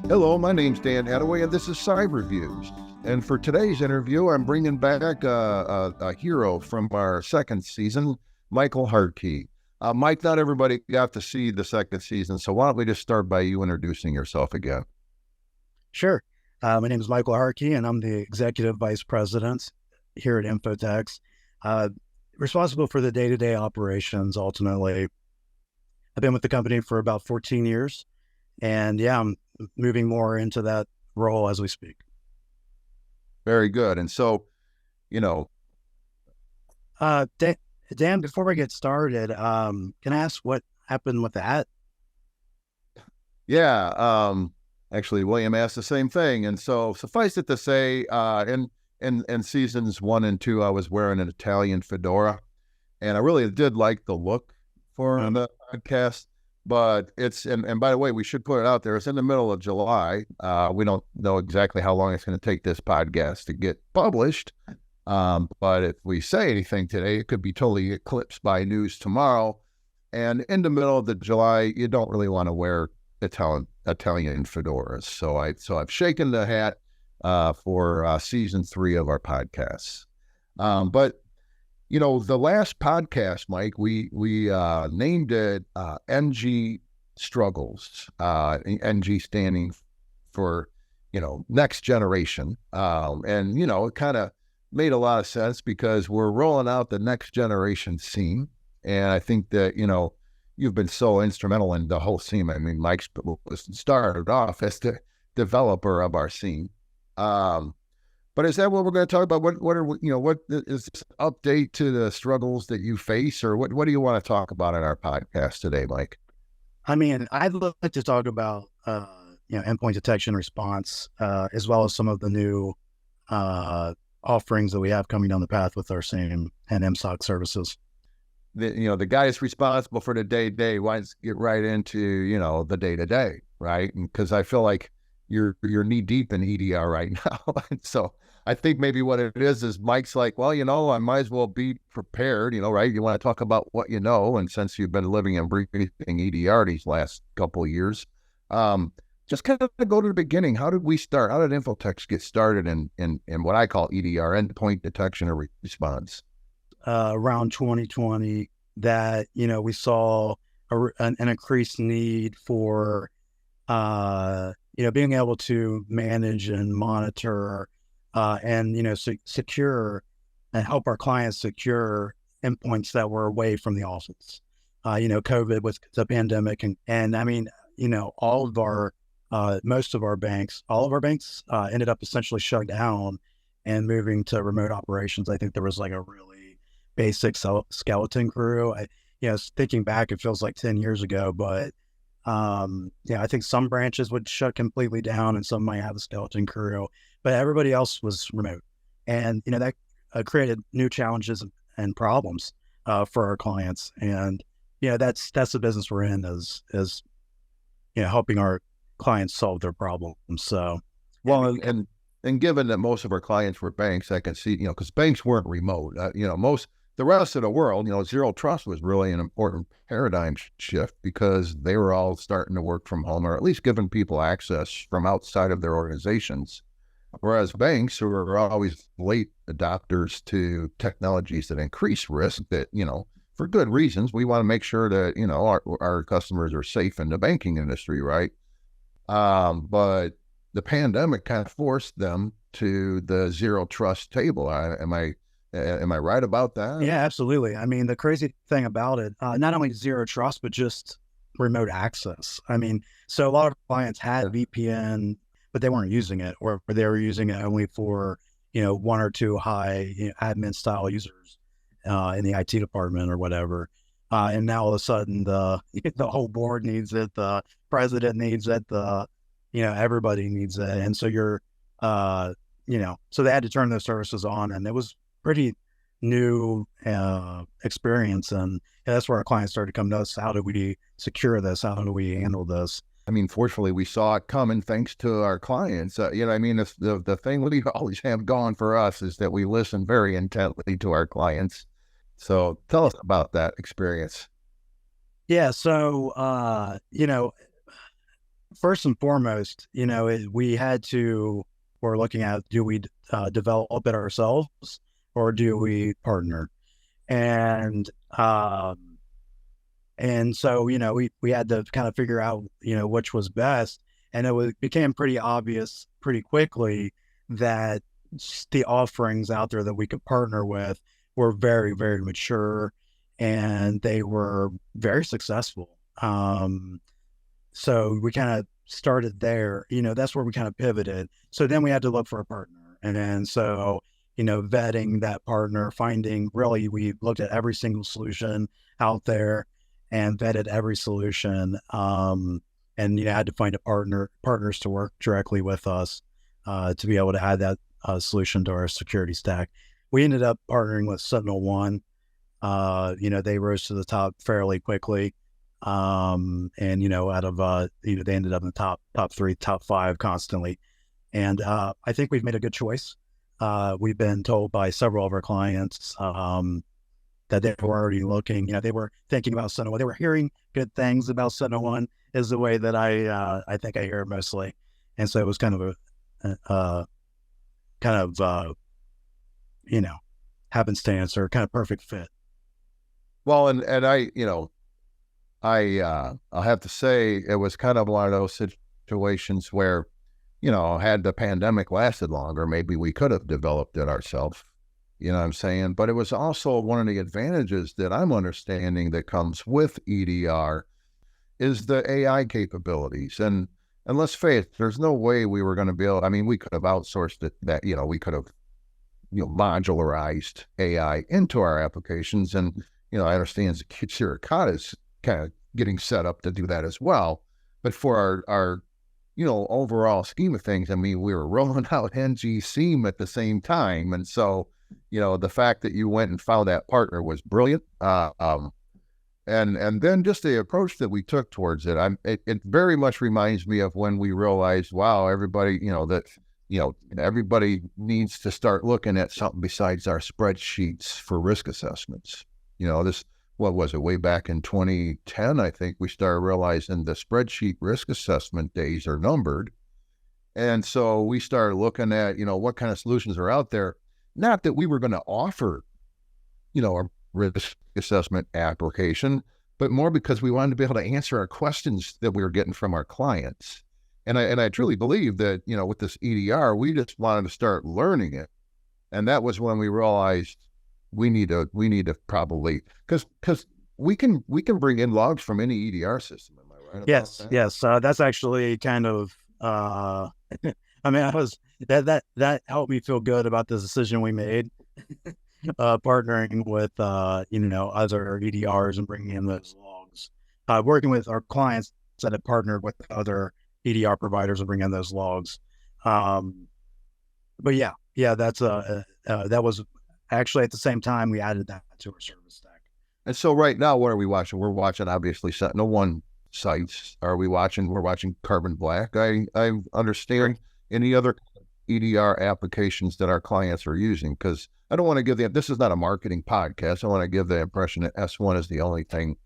Hello, my name's Dan Hadaway, and this is CyberViews. And for today's interview, I'm bringing back a hero from our second season, Michael Hartke. Mike, not everybody got to see the second season, so why don't we just start by you introducing yourself again? Sure. My name is Michael Hartke, and I'm the Executive Vice President here at Infotex, uh, responsible for the day-to-day operations. Ultimately, I've been with the company for about 14 years, and yeah, I'm moving more into that role as we speak. Very good. And so, you know, Dan, Dan, before we get started, can I ask what happened with that? yeah, actually, William asked the same thing. And so, suffice it to say, in seasons 1 and 2, I was wearing an Italian fedora, and I really did like the look for the podcast. But and by the way, we should put it out there. It's in the middle of July. We don't know exactly how long it's going to take this podcast to get published. But if we say anything today, it could be totally eclipsed by news tomorrow. And in the middle of the July, you don't really want to wear Italian fedoras. So I've shaken the hat for season 3 of our podcasts. But the last podcast, Mike, we named it NG Struggles. NG standing for next generation, and it kind of made a lot of sense because we're rolling out the next generation scene, and I think that you've been so instrumental in the whole scene. I mean, Mike was started off as the developer of our scene. But is that what we're going to talk about? What is this update to the struggles that you face, or what do you want to talk about in our podcast today, Mike? I mean, I'd like to talk about endpoint detection response, as well as some of the new offerings that we have coming down the path with our SIEM and MSOC services. The guy is responsible for the day-to-day. Why don't you get right into the day-to-day, right? Because I feel like you're knee deep in EDR right now. And so I think maybe what it is Mike's like, well, I might as well be prepared, right? You want to talk about what you know. And since you've been living and breathing EDR these last couple of years, just kind of go to the beginning. How did we start? How did Infotex get started in what I call EDR, endpoint detection or response? Around 2020, that, we saw an increased need for being able to manage and monitor and secure and help our clients secure endpoints that were away from the office. COVID was the pandemic, and I mean, all of our most of our banks, all of our banks ended up essentially shut down and moving to remote operations. I think there was like a really basic skeleton crew. Thinking back, it feels like 10 years ago, but I think some branches would shut completely down and some might have a skeleton crew, but everybody else was remote. And, that created new challenges and problems for our clients. And, that's the business we're in is helping our clients solve their problems. So, well, and given that most of our clients were banks, I can see, because banks weren't remote, the rest of the world, zero trust was really an important paradigm shift because they were all starting to work from home, or at least giving people access from outside of their organizations. Whereas banks, who are always late adopters to technologies that increase risk, that, for good reasons, we want to make sure that, our customers are safe in the banking industry, right? But the pandemic kind of forced them to the zero trust table. Am I right about that? Yeah, absolutely. I mean, the crazy thing about it, not only zero trust, but just remote access. I mean, so a lot of clients had VPN, but they weren't using it, or they were using it only for, one or two high admin style users in the IT department or whatever. And now all of a sudden the whole board needs it, the president needs it, everybody needs it. And so so they had to turn those services on, and it was pretty new experience. And that's where our clients started to come to us. How do we secure this? How do we handle this? I mean, fortunately, we saw it coming thanks to our clients. The thing we always have gone for us is that we listen very intently to our clients. So tell us about that experience. Yeah. So, First and foremost, we're looking at, do we develop it ourselves or do we partner? And so, we had to kind of figure out, which was best. And became pretty obvious pretty quickly that the offerings out there that we could partner with were very, very mature, and they were very successful. So we kind of started there, that's where we kind of pivoted. So then we had to look for a partner. And then so, vetting that partner, we looked at every single solution out there and vetted every solution. And, had to find partners to work directly with us to be able to add that solution to our security stack. We ended up partnering with SentinelOne. They rose to the top fairly quickly. And, out of, they ended up in the top 3, top 5 constantly. And I think we've made a good choice. We've been told by several of our clients that they were already looking, they were thinking about SentinelOne. They were hearing good things about SentinelOne, is the way that I think I hear mostly. And so it was kind of happenstance or kind of perfect fit. Well, and I'll have to say it was kind of one of those situations where, had the pandemic lasted longer, maybe we could have developed it ourselves. You know what I'm saying? But it was also one of the advantages that I'm understanding that comes with EDR is the AI capabilities. And let's face it, there's no way we were going to be able, we could have outsourced it, that, we could have, modularized AI into our applications. And, I understand Zero is kind of getting set up to do that as well. But for our overall scheme of things, we were rolling out NG SIEM at the same time. And so, the fact that you went and found that partner was brilliant. And then just the approach that we took towards it, it very much reminds me of when we realized, wow, everybody, everybody needs to start looking at something besides our spreadsheets for risk assessments. What was it, way back in 2010, I think we started realizing the spreadsheet risk assessment days are numbered. And so we started looking at, what kind of solutions are out there. Not that we were going to offer, a risk assessment application, but more because we wanted to be able to answer our questions that we were getting from our clients. And I truly believe that, with this EDR, we just wanted to start learning it. And that was when we realized we need to probably, because we can bring in logs from any EDR system. Am I right? Yes. That's actually kind of, that helped me feel good about the decision we made, partnering with, other EDRs and bringing in those logs, working with our clients that have partnered with other EDR providers and bringing in those logs. But that's, that was actually at the same time we added that to our service stack. And so right now, what are we watching? We're watching obviously SentinelOne sites. We're watching Carbon Black. I understand. Any other EDR applications that our clients are using, because I don't want to give this is not a marketing podcast. I want to give the impression that S1 is the only thing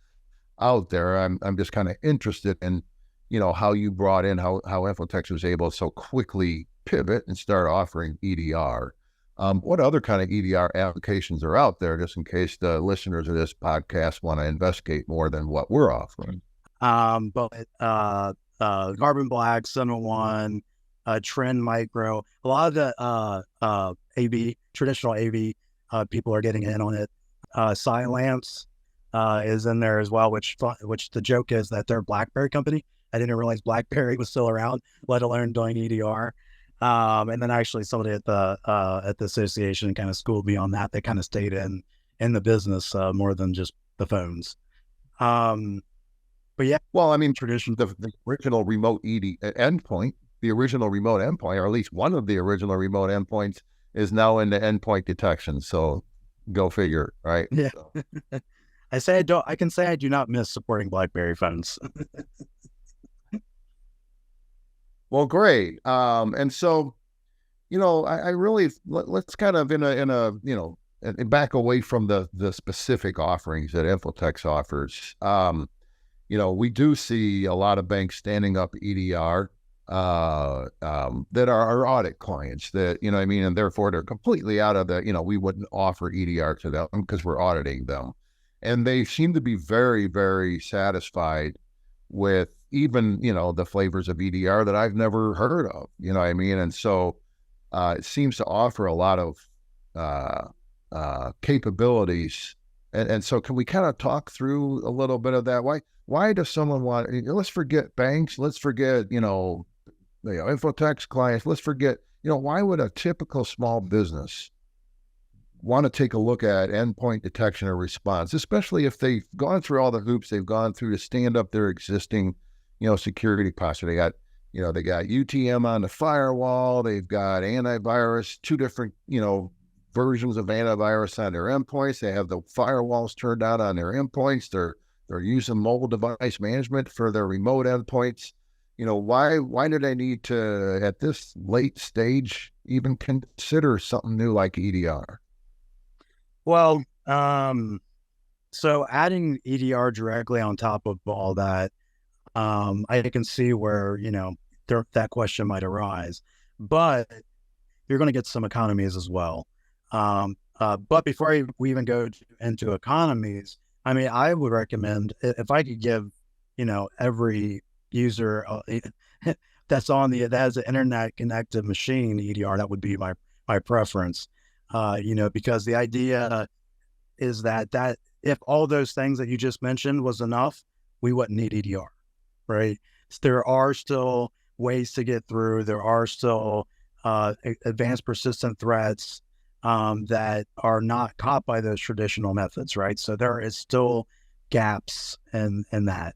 out there. I'm just kind of interested in, how you brought in, how Infotex was able to so quickly pivot and start offering EDR. What other kind of EDR applications are out there, just in case the listeners of this podcast want to investigate more than what we're offering? But Carbon Black, SentinelOne, Trend Micro, a lot of the traditional AV people are getting in on it. Cylance is in there as well, which the joke is that they're a BlackBerry company. I didn't realize BlackBerry was still around, let alone doing EDR. And then actually somebody at the association kind of schooled me on that. They kind of stayed in the business more than just the phones. But yeah, well, tradition, the original remote endpoint, or at least one of the original remote endpoints is now in the endpoint detection. So go figure, right? Yeah. So. I can say I do not miss supporting BlackBerry phones. Well, great. And so, I really, let's kind of back away from the specific offerings that Infotex offers. we do see a lot of banks standing up EDR that are our audit clients that, what I mean? And therefore they're completely out of we wouldn't offer EDR to them because we're auditing them. And they seem to be very, very satisfied with even, the flavors of EDR that I've never heard of, what I mean? And so it seems to offer a lot of capabilities. And so can we kind of talk through a little bit of that? Why does someone want, let's forget banks, let's forget, infotex clients, let's forget, why would a typical small business want to take a look at endpoint detection or response, especially if they've gone through all the hoops they've gone through to stand up their existing, security posture. They got UTM on the firewall, they've got antivirus, two different, versions of antivirus on their endpoints. They have the firewalls turned out on their endpoints. They're using mobile device management for their remote endpoints. Why do they need to, at this late stage, even consider something new like EDR? Well, so adding EDR directly on top of all that, I can see where, that question might arise, but you're going to get some economies as well. But before we even go into economies, I mean, I would recommend, if I could give, every user that has an internet connected machine EDR, that would be my preference. Because the idea is that if all those things that you just mentioned was enough, we wouldn't need EDR, right? There are still ways to get through. There are still advanced persistent threats that are not caught by those traditional methods, right? So there is still gaps in that.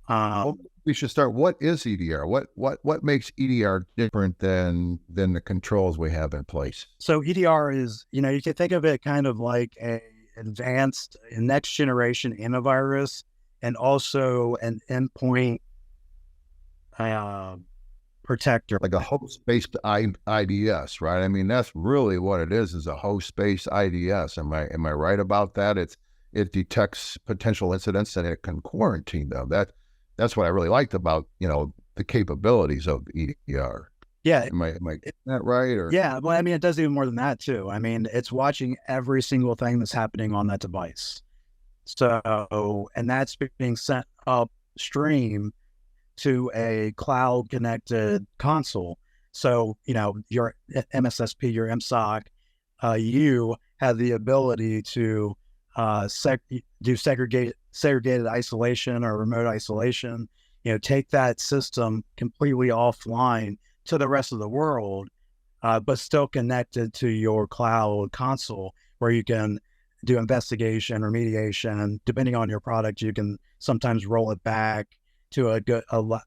Well, we should start. What is EDR? What makes EDR different than the controls we have in place? So EDR is, you can think of it kind of like a advanced next generation antivirus and also an endpoint protector. Like a host-based IDS, right? I mean, that's really what it is a host-based IDS. Am I right about that? It detects potential incidents and it can quarantine them. That's what I really liked about, the capabilities of EDR. Yeah. Am I getting that right? Or yeah, well, I mean, it does even more than that too. I mean, it's watching every single thing that's happening on that device. So, and that's being sent upstream to a cloud connected console. So, your MSSP, your MSOC, you have the ability to do segregated isolation or remote isolation, take that system completely offline to the rest of the world, but still connected to your cloud console where you can do investigation, remediation. Depending on your product, you can sometimes roll it back to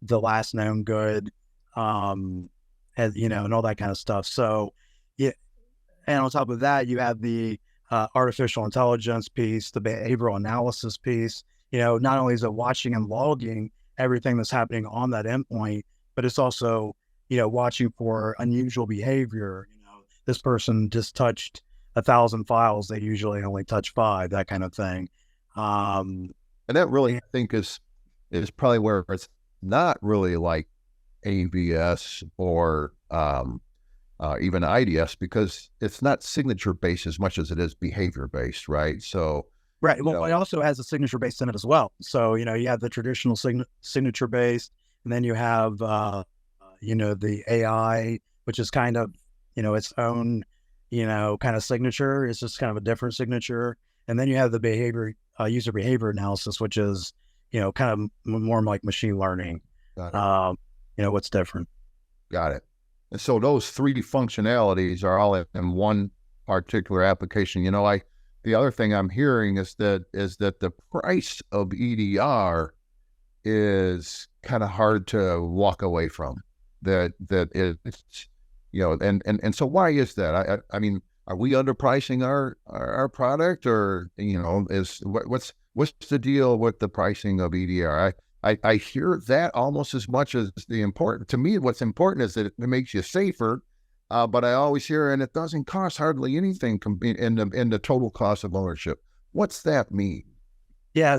the last known good, and all that kind of stuff. So, yeah, and on top of that, you have the artificial intelligence piece, the behavioral analysis piece. Not only is it watching and logging everything that's happening on that endpoint, but it's also, watching for unusual behavior. This person just touched 1,000 files. They usually only touch 5, that kind of thing. And that really, I think, is probably where it's not really like AVS or even IDS, because it's not signature based as much as it is behavior based, right? So, right. Well, it also has a signature based in it as well. So, you have the traditional signature based, and then you have, the AI, which is kind of, its own, kind of signature. It's just kind of a different signature. And then you have the user behavior analysis, which is, kind of more like machine learning. Got it. What's different. Got it. And so those 3 functionalities are all in one particular application. The other thing I'm hearing is that the price of EDR is kind of hard to walk away from. That it's, and so why is that? I mean, are we underpricing our product, or what's the deal with the pricing of EDR? I hear that almost as much as to me, what's important is that it makes you safer. But I always hear, and it doesn't cost hardly anything in the total cost of ownership. What's that mean? Yeah,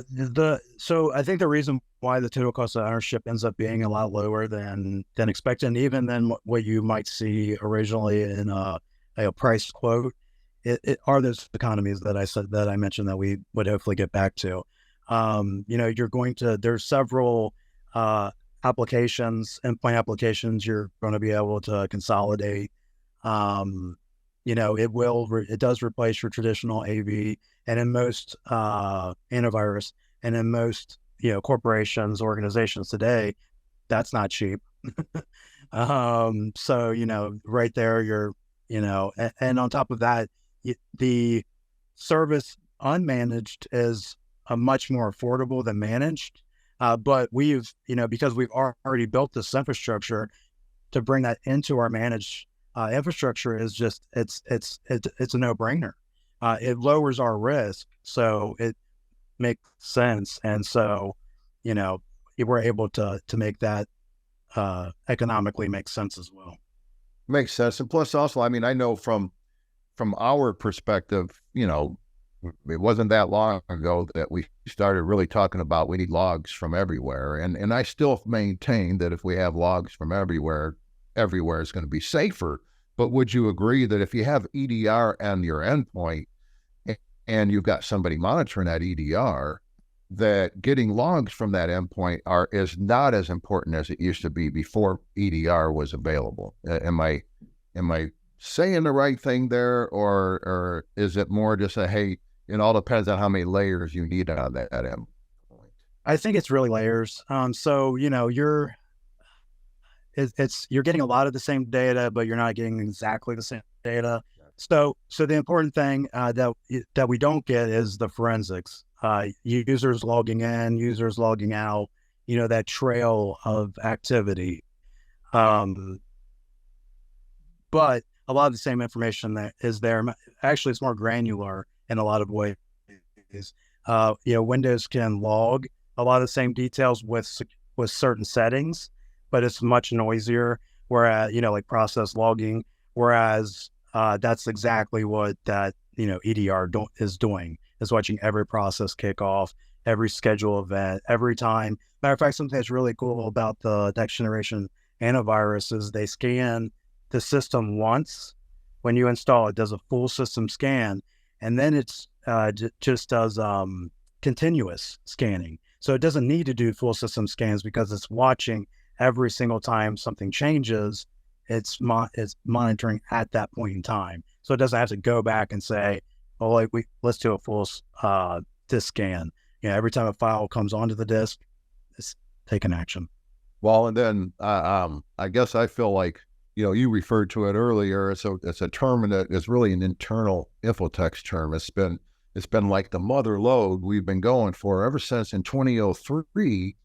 so I think the reason why the total cost of ownership ends up being a lot lower than expected, and even than what you might see originally in a price quote, it are those economies that I mentioned that we would hopefully get back to. There's several uh, applications, endpoint applications you're going to be able to consolidate. Um, it does replace your traditional AV, and in most antivirus, and in most corporations, organizations today, that's not cheap. So right there, and on top of that, the service unmanaged is much more affordable than managed. But because we've already built this infrastructure, to bring that into our managed infrastructure is just it's a no-brainer. It lowers our risk, so it makes sense, and so we're able to make that economically make sense as well. Makes sense. And plus also, I mean, I know from our perspective, it wasn't that long ago that we started really talking about we need logs from everywhere. And I still maintain that if we have logs from everywhere, everywhere is going to be safer. But would you agree that if you have EDR on your endpoint and you've got somebody monitoring that EDR, that getting logs from that endpoint is not as important as it used to be before EDR was available? Am I saying the right thing there, or is it more just hey, it all depends on how many layers you need on that endpoint? I think it's really layers. So you're getting a lot of the same data, but you're not getting exactly the same data. So the important thing that we don't get is the forensics. Users logging in, users logging out. That trail of activity. But a lot of the same information that is there. Actually, it's more granular in a lot of ways. Windows can log a lot of the same details with certain settings, but it's much noisier. Whereas, like process logging, whereas that's exactly what that EDR is doing, is watching every process kick off, every schedule event, every time. Matter of fact, something that's really cool about the next generation antivirus is they scan the system once. When you install it, does a full system scan, and then it's just does continuous scanning. So it doesn't need to do full system scans because it's watching every single time something changes. It's monitoring at that point in time, so it doesn't have to go back and say, "Oh, let's do a full disk scan." Every time a file comes onto the disk, it's taking action. Well, and then I guess I feel like you referred to it earlier. It's a term that is really an internal infotex term. It's been like the mother lode we've been going for ever since in 2003.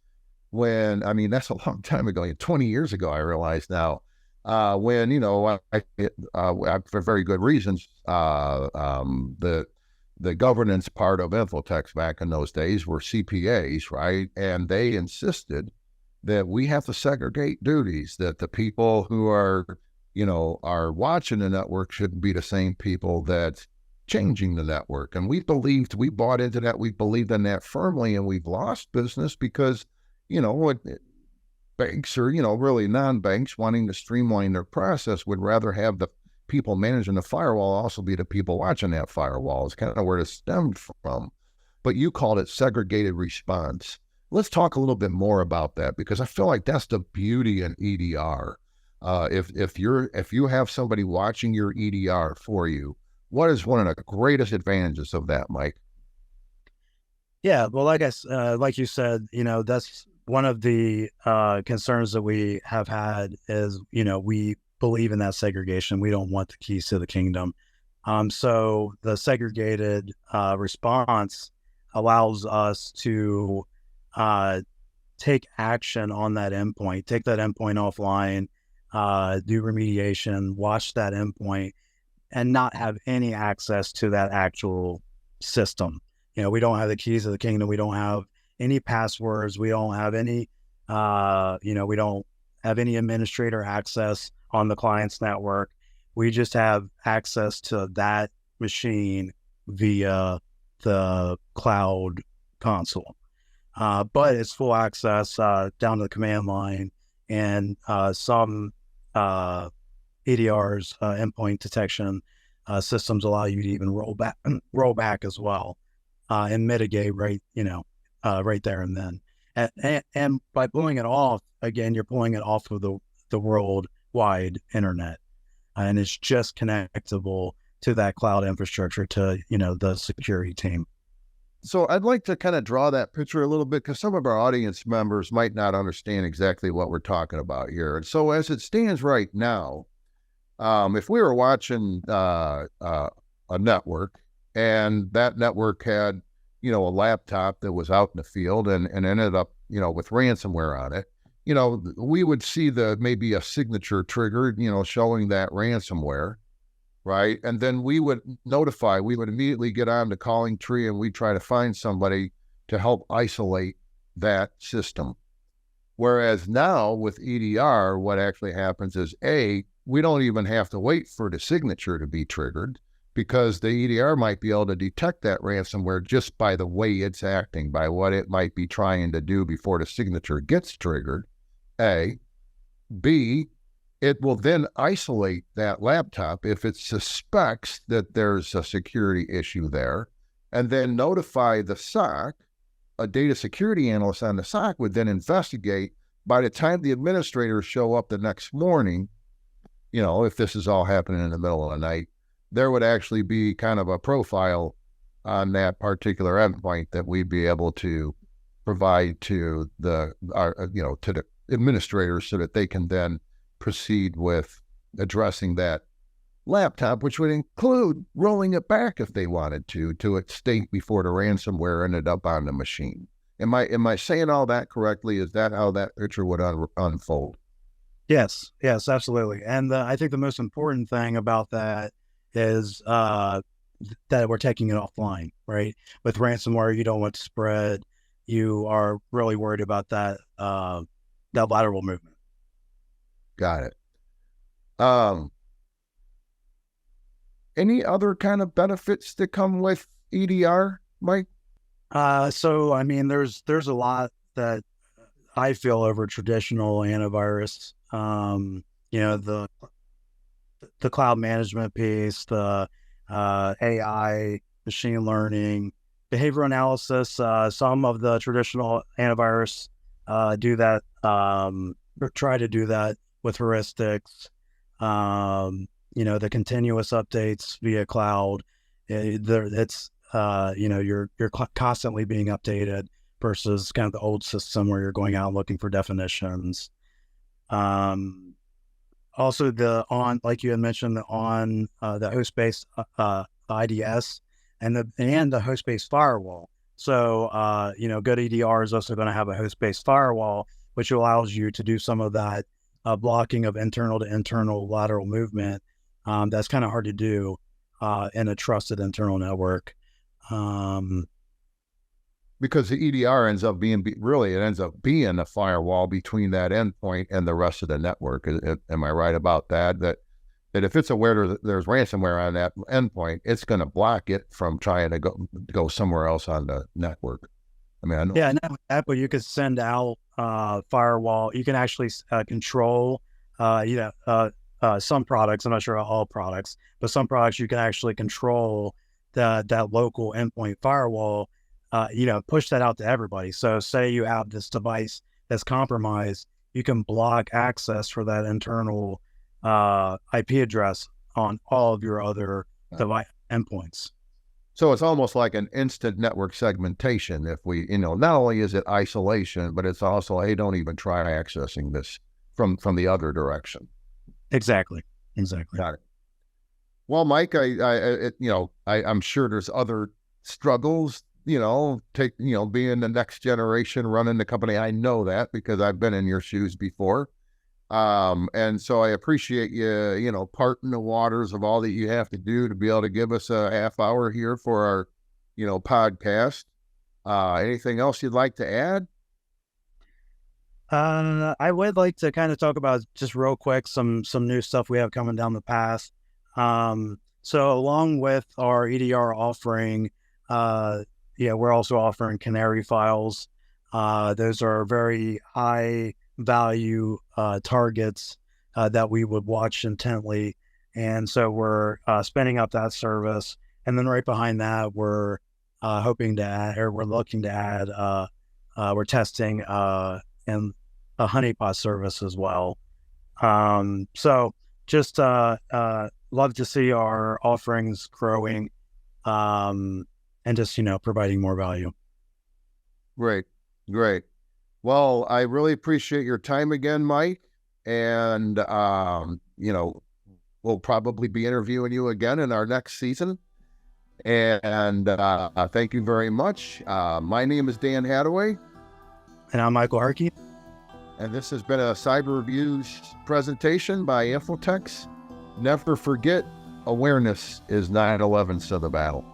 When that's a long time ago, 20 years ago. I realize now. When for very good reasons, the governance part of infotex back in those days were CPAs, right? And they insisted that we have to segregate duties, that the people who are watching the network shouldn't be the same people that's changing the network. And we bought into that. We believed in that firmly, and we've lost business because, banks or, really non-banks wanting to streamline their process would rather have the people managing the firewall also be the people watching that firewall. Is kind of where it stemmed from. But you called it segregated response. Let's talk a little bit more about that, because I feel like that's the beauty in EDR. If you have somebody watching your EDR for you, what is one of the greatest advantages of that, Mike? Yeah, well, like you said, that's one of the concerns that we have had is, we believe in that segregation. We don't want the keys to the kingdom. So the segregated response allows us to take action on that endpoint, take that endpoint offline, do remediation, watch that endpoint, and not have any access to that actual system. We don't have the keys of the kingdom. We don't have any passwords. We don't have any, we don't have any administrator access on the client's network. We just have access to that machine via the cloud console. But it's full access down to the command line, and some EDRs, endpoint detection systems, allow you to even roll back as well, and mitigate right there and then. And by pulling it off, again, you're pulling it off of the worldwide internet, and it's just connectable to that cloud infrastructure, to the security team. So I'd like to kind of draw that picture a little bit, because some of our audience members might not understand exactly what we're talking about here. And so as it stands right now, if we were watching a network, and that network had, a laptop that was out in the field and ended up, with ransomware on it, we would see maybe a signature triggered, showing that ransomware. Right. And then we would immediately get on the calling tree, and we'd try to find somebody to help isolate that system. Whereas now with EDR, what actually happens is, we don't even have to wait for the signature to be triggered, because the EDR might be able to detect that ransomware just by the way it's acting, by what it might be trying to do before the signature gets triggered. B, it will then isolate that laptop if it suspects that there's a security issue there, and then notify the SOC. A data security analyst on the SOC would then investigate. By the time the administrators show up the next morning, if this is all happening in the middle of the night, there would actually be kind of a profile on that particular endpoint that we'd be able to provide to the administrators, so that they can then proceed with addressing that laptop, which would include rolling it back if they wanted to its state before the ransomware ended up on the machine. Am I saying all that correctly? Is that how that picture would unfold? Yes, absolutely. And I think the most important thing about that is that we're taking it offline, right? With ransomware, you don't want to spread. You are really worried about that lateral movement. Got it. Any other kind of benefits that come with EDR, Mike? So I mean, there's a lot that I feel over traditional antivirus. The cloud management piece, the AI, machine learning, behavioral analysis. Some of the traditional antivirus do that, or try to do that with heuristics. The continuous updates via cloud. It's you're constantly being updated, versus kind of the old system where you're going out looking for definitions. Also like you had mentioned, the host-based IDS and the host-based firewall. So good EDR is also going to have a host-based firewall, which allows you to do some of that blocking of internal to internal lateral movement. That's kind of hard to do in a trusted internal network. Because the EDR ends up being a firewall between that endpoint and the rest of the network. Am I right about that? That if it's aware there's ransomware on that endpoint, it's going to block it from trying to go somewhere else on the network. I mean, I know. Yeah, not but you could send out firewall. You can actually control, some products. I'm not sure all products, but some products you can actually control that local endpoint firewall. Push that out to everybody. So say you have this device that's compromised, you can block access for that internal IP address on all of your other device endpoints. So it's almost like an instant network segmentation. If we, not only is it isolation, but it's also, hey, don't even try accessing this from the other direction. Exactly. Got it. Well, Mike, I'm sure there's other struggles, being the next generation running the company. I know that because I've been in your shoes before. And so I appreciate you, parting the waters of all that you have to do to be able to give us a half hour here for our, podcast. Anything else you'd like to add? I would like to kind of talk about just real quick some new stuff we have coming down the path. So along with our EDR offering, we're also offering canary files. Those are very high value targets that we would watch intently. And so we're spinning up that service. And then right behind that, we're hoping to add, or we're looking to add, we're testing and a honeypot service as well. So just love to see our offerings growing and just, providing more value. Great. Well, I really appreciate your time again, Mike. And, we'll probably be interviewing you again in our next season. And thank you very much. My name is Dan Hadaway. And I'm Michael Hartke. And this has been a CyberViews presentation by Infotex. Never forget, awareness is 9/11 to the battle.